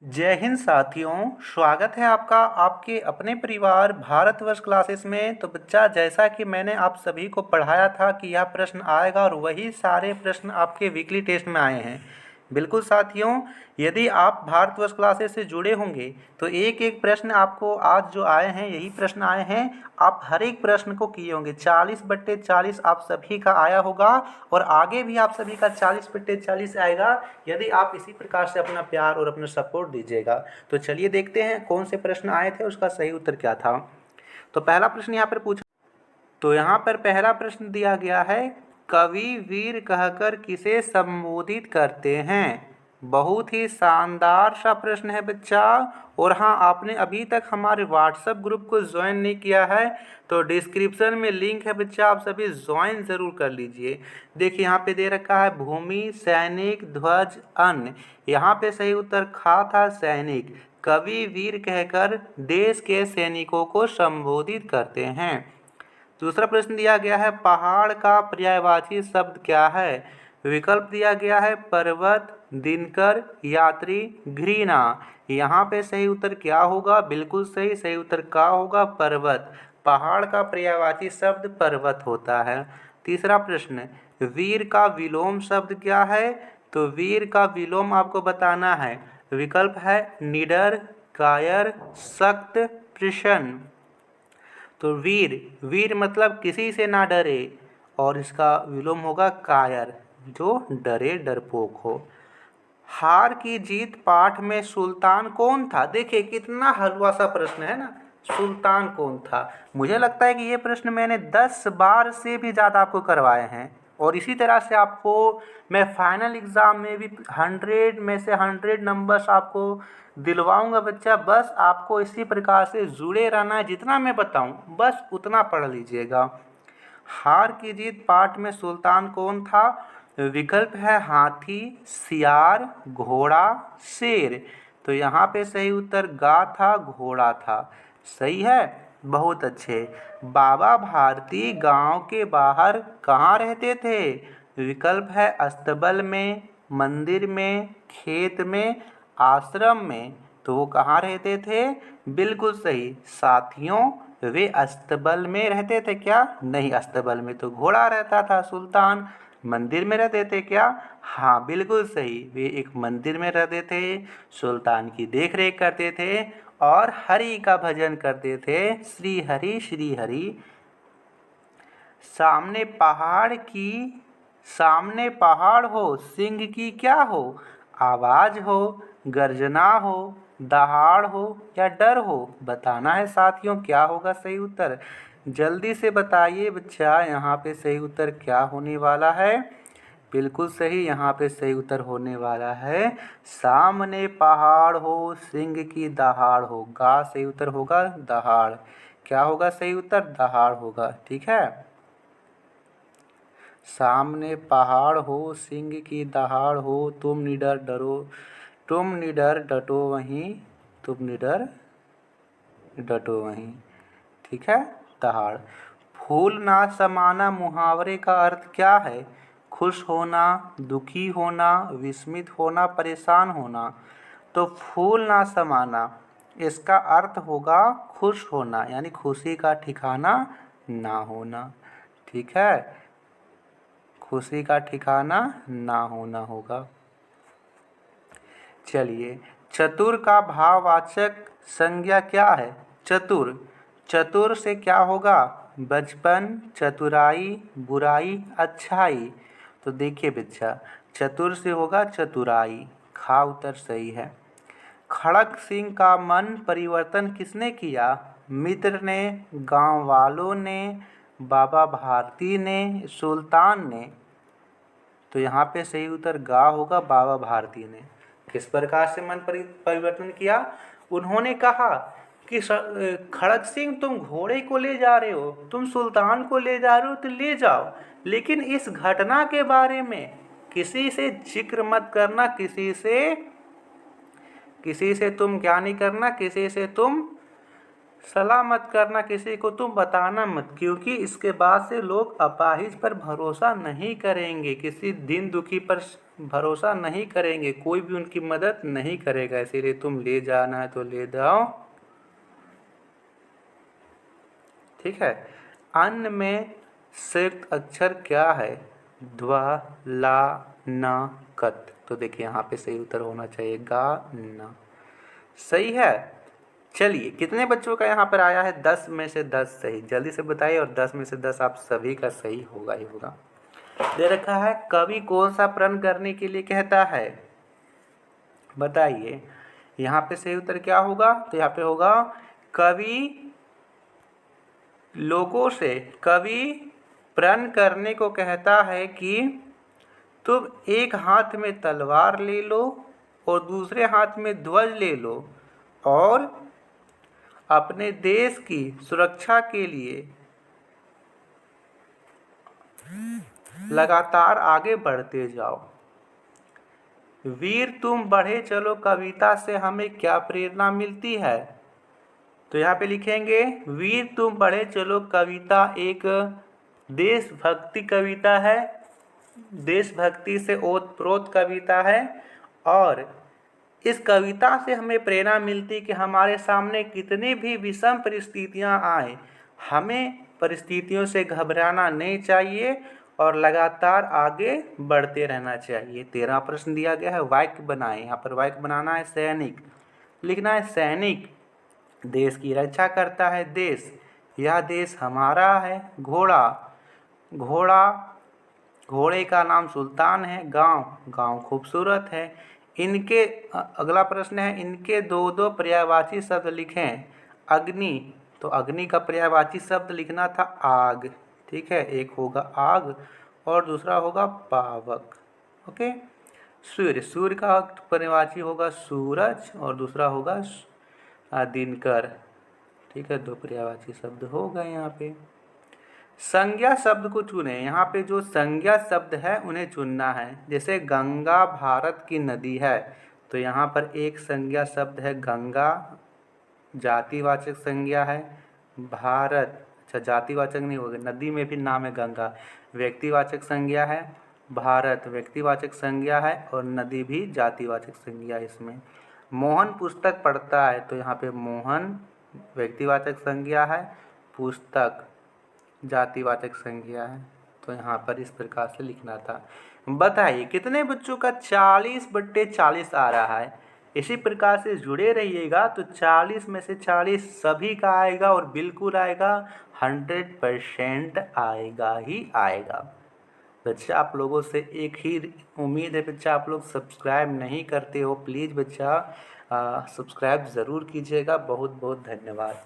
जय हिंद साथियों। स्वागत है आपका आपके अपने परिवार भारतवर्ष क्लासेस में। तो बच्चा, जैसा कि मैंने आप सभी को पढ़ाया था कि यह प्रश्न आएगा और वही सारे प्रश्न आपके वीकली टेस्ट में आए हैं। बिल्कुल साथियों, यदि आप भारतवर्ष क्लासेस से जुड़े होंगे तो एक एक प्रश्न आपको आज जो आए हैं, यही प्रश्न आए हैं, आप हर एक प्रश्न को किए होंगे। 40/40 आप सभी का आया होगा और आगे भी आप सभी का 40/40 आएगा यदि आप इसी प्रकार से अपना प्यार और अपना सपोर्ट दीजिएगा। तो चलिए देखते हैं कौन से प्रश्न आए थे, उसका सही उत्तर क्या था। तो पहला प्रश्न यहाँ पर पूछा, तो यहाँ पर पहला प्रश्न दिया गया है, कवि वीर कहकर किसे संबोधित करते हैं। बहुत ही शानदार सा प्रश्न है बच्चा। और हाँ, आपने अभी तक हमारे व्हाट्सएप ग्रुप को ज्वाइन नहीं किया है तो डिस्क्रिप्शन में लिंक है बच्चा, आप सभी ज्वाइन ज़रूर कर लीजिए। देखिए यहाँ पे दे रखा है भूमि, सैनिक, ध्वज, अन्न। यहाँ पे सही उत्तर खा था, सैनिक। कवि वीर कहकर देश के सैनिकों को संबोधित करते हैं। दूसरा प्रश्न दिया गया है, पहाड़ का पर्यायवाची शब्द क्या है। विकल्प दिया गया है पर्वत, दिनकर, यात्री, घृणा। यहाँ पे सही उत्तर क्या होगा, बिल्कुल सही, सही उत्तर क्या होगा, पर्वत। पहाड़ का पर्यायवाची शब्द पर्वत होता है। तीसरा प्रश्न, वीर का विलोम शब्द क्या है। तो वीर का विलोम आपको बताना है। विकल्प है निडर, कायर, सख्त, प्रसन्न। तो वीर, वीर मतलब किसी से ना डरे, और इसका विलोम होगा कायर, जो डरे, डरपोक हो। हार की जीत पाठ में सुल्तान कौन था। देखिए कितना हलवा सा प्रश्न है ना, सुल्तान कौन था। मुझे लगता है कि ये प्रश्न मैंने 10 बार से भी ज़्यादा आपको करवाए हैं और इसी तरह से आपको मैं फाइनल एग्ज़ाम में भी 100 में से 100 नंबर्स आपको दिलवाऊंगा बच्चा। बस आपको इसी प्रकार से जुड़े रहना है, जितना मैं बताऊं बस उतना पढ़ लीजिएगा। हार की जीत पाठ में सुल्तान कौन था। विकल्प है हाथी, सियार, घोड़ा, शेर। तो यहाँ पे सही उत्तर गा था, घोड़ा था। सही है, बहुत अच्छे। बाबा भारती गांव के बाहर कहाँ रहते थे। विकल्प है अस्तबल में, मंदिर में, खेत में, आश्रम में। तो वो कहाँ रहते थे, बिल्कुल सही साथियों, वे अस्तबल में रहते थे क्या, नहीं, अस्तबल में तो घोड़ा रहता था सुल्तान। मंदिर में रहते थे क्या, हाँ बिल्कुल सही, वे एक मंदिर में रहते थे, सुल्तान की देख रेख करते थे और हरि का भजन करते थे, श्री हरि श्री हरि। सामने पहाड़ हो, सिंह की क्या हो। आवाज़ हो, गर्जना हो, दहाड़ हो या डर हो। बताना है साथियों क्या होगा सही उत्तर। जल्दी से बताइए बच्चा, यहाँ पे सही उत्तर क्या होने वाला है। बिल्कुल सही, यहाँ पे सही उत्तर होने वाला है सामने पहाड़ हो, सिंह की दहाड़ हो। गा सही उत्तर होगा, दहाड़। क्या होगा सही उत्तर, दहाड़ होगा। ठीक है, सामने पहाड़ हो, सिंह की दहाड़ हो, तुम निडर डरो, तुम निडर डटो वहीं, तुम निडर डटो वहीं। ठीक है, दहाड़। फूल ना समाना मुहावरे का अर्थ क्या है। खुश होना, दुखी होना, विस्मित होना, परेशान होना। तो फूल ना समाना, इसका अर्थ होगा खुश होना, यानी खुशी का ठिकाना ना होना। ठीक है, खुशी का ठिकाना ना होना होगा। चलिए, चतुर का भाववाचक संज्ञा क्या है। चतुर, चतुर से क्या होगा, बचपन, चतुराई, बुराई, अच्छाई। तो देखिए बच्चा, चतुर से होगा चतुराई, खा उत्तर सही है। खड़क सिंह का मन परिवर्तन किसने किया। मित्र ने, गांव वालों ने, बाबा भारती ने, सुल्तान ने। तो यहाँ पे सही उत्तर गा होगा, बाबा भारती ने। किस प्रकार से मन परिवर्तन किया। उन्होंने कहा कि खड़ग सिंह, तुम घोड़े को ले जा रहे हो, तुम सुल्तान को ले जा रहे हो तो ले जाओ, लेकिन इस घटना के बारे में किसी से जिक्र मत करना, किसी से तुम क्या नहीं करना, किसी से तुम सलाह मत करना, किसी को तुम बताना मत, क्योंकि इसके बाद से लोग अपाहिज पर भरोसा नहीं करेंगे। किसी दिन दुखी पर भरोसा नहीं करेंगे, कोई भी उनकी मदद नहीं करेगा, इसीलिए तुम ले जाना है तो ले जाओ। ठीक है। अन्न में संयुक्त अक्षर क्या है? ध्वा, ला, न, कत। तो देखिए यहाँ पे सही उत्तर होना चाहिए गा, न। सही है। चलिए, कितने बच्चों का यहाँ पर आया है? 10 में से 10 सही। जल्दी से बताइए, और 10 में से 10 आप सभी का सही होगा ही होगा। दे रखा है कवि कौन सा प्रण करने के लिए कहता है? बताइए यहाँ पे सही उत्तर क्या होगा? तो यहाँ पे होगा कवि लोगों से, कवि प्रण करने को कहता है कि तुम एक हाथ में तलवार ले लो और दूसरे हाथ में ध्वज ले लो और अपने देश की सुरक्षा के लिए लगातार आगे बढ़ते जाओ। वीर तुम बढ़े चलो कविता से हमें क्या प्रेरणा मिलती है? तो यहाँ पे लिखेंगे वीर तुम बढ़े चलो कविता एक देशभक्ति कविता है, देशभक्ति से ओतप्रोत कविता है, और इस कविता से हमें प्रेरणा मिलती कि हमारे सामने कितनी भी विषम परिस्थितियाँ आए, हमें परिस्थितियों से घबराना नहीं चाहिए और लगातार आगे बढ़ते रहना चाहिए। 13 प्रश्न दिया गया है, वाक्य बनाएं। यहाँ पर वाक्य बनाना है सैनिक, लिखना है सैनिक देश की रक्षा करता है, देश, यह देश हमारा है। घोड़ा, घोड़ा, घोड़े का नाम सुल्तान है। गांव, गांव खूबसूरत है। इनके अगला प्रश्न है, इनके दो दो पर्यायवाची शब्द लिखें। अग्नि, तो अग्नि का पर्यायवाची शब्द लिखना था आग। ठीक है, एक होगा आग और दूसरा होगा पावक। ओके। सूर्य, सूर्य का पर्यायवाची होगा सूरज और दूसरा होगा दिनकर। ठीक है, दो पर्यायवाची शब्द हो गए यहाँ पे। संज्ञा शब्द को चुने। यहाँ पे जो संज्ञा शब्द है उन्हें चुनना है। जैसे गंगा भारत की नदी है, तो यहाँ पर एक संज्ञा शब्द है गंगा, जातिवाचक संज्ञा है। भारत, अच्छा जातिवाचक नहीं होगा, नदी में भी नाम है गंगा। व्यक्तिवाचक संज्ञा है भारत, व्यक्तिवाचक संज्ञा है, और नदी भी जातिवाचक संज्ञा है इसमें। मोहन पुस्तक पढ़ता है, तो यहाँ पे मोहन व्यक्तिवाचक संज्ञा है, पुस्तक जातिवाचक संज्ञा है। तो यहाँ पर इस प्रकार से लिखना था। बताइए कितने बच्चों का 40/40 आ रहा है? इसी प्रकार से जुड़े रहिएगा तो 40 में से 40 सभी का आएगा और बिल्कुल आएगा, 100% आएगा ही आएगा। बच्चा आप लोगों से एक ही उम्मीद है, बच्चा आप लोग सब्सक्राइब नहीं करते हो, प्लीज़ बच्चा सब्सक्राइब ज़रूर कीजिएगा। बहुत बहुत धन्यवाद।